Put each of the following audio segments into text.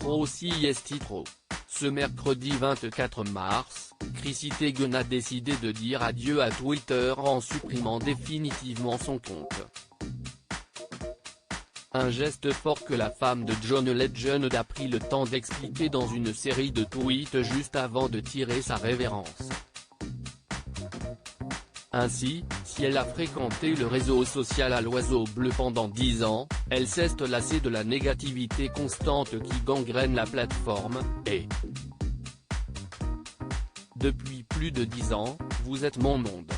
trop si est trop. Ce mercredi 24 mars, Chrissy Teigen a décidé de dire adieu à Twitter en supprimant définitivement son compte. Un geste fort que la femme de John Legend a pris le temps d'expliquer dans une série de tweets juste avant de tirer sa révérence. Ainsi, si elle a fréquenté le réseau social à l'oiseau bleu pendant 10 ans, elle s'est lassée de la négativité constante qui gangrène la plateforme, et depuis plus de 10 ans, vous êtes mon monde.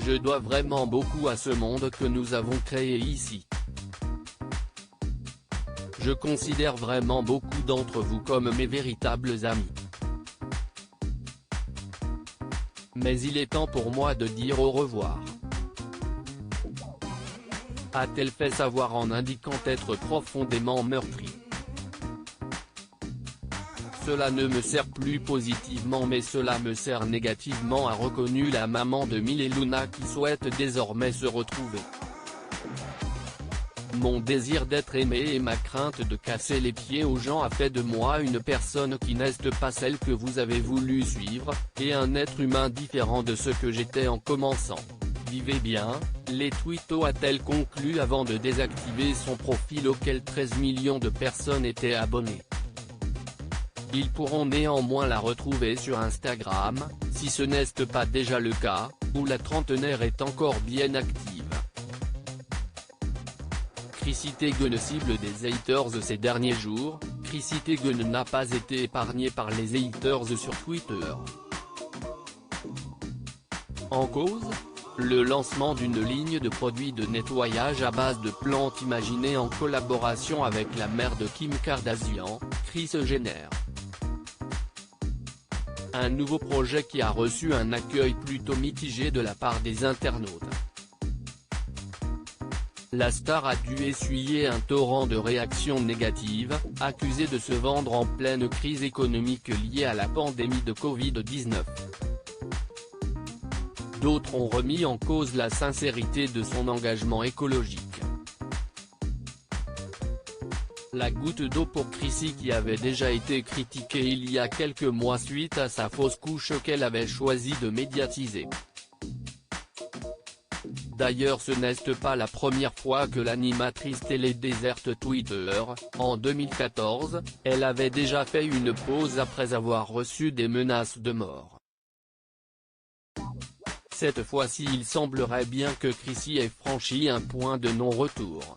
Je dois vraiment beaucoup à ce monde que nous avons créé ici. Je considère vraiment beaucoup d'entre vous comme mes véritables amis. Mais il est temps pour moi de dire au revoir. A-t-elle fait savoir en indiquant être profondément meurtrie. Cela ne me sert plus positivement mais cela me sert négativement, a reconnu la maman de Miles et Luna qui souhaite désormais se retrouver. Mon désir d'être aimé et ma crainte de casser les pieds aux gens a fait de moi une personne qui n'est pas celle que vous avez voulu suivre, et un être humain différent de ce que j'étais en commençant. Vivez bien, les tweetos, a-t-elle conclu avant de désactiver son profil auquel 13 millions de personnes étaient abonnées. Ils pourront néanmoins la retrouver sur Instagram, si ce n'est pas déjà le cas, où la trentenaire est encore bien active. Chrissy Teigen cible des haters ces derniers jours. Chrissy Teigen n'a pas été épargnée par les haters sur Twitter. En cause, le lancement d'une ligne de produits de nettoyage à base de plantes imaginées en collaboration avec la mère de Kim Kardashian, Kris Jenner. Un nouveau projet qui a reçu un accueil plutôt mitigé de la part des internautes. La star a dû essuyer un torrent de réactions négatives, accusée de se vendre en pleine crise économique liée à la pandémie de Covid-19. D'autres ont remis en cause la sincérité de son engagement écologique. La goutte d'eau pour Chrissy qui avait déjà été critiquée il y a quelques mois suite à sa fausse couche qu'elle avait choisi de médiatiser. D'ailleurs ce n'est pas la première fois que l'animatrice télé déserte Twitter. En 2014, elle avait déjà fait une pause après avoir reçu des menaces de mort. Cette fois-ci il semblerait bien que Chrissy ait franchi un point de non-retour.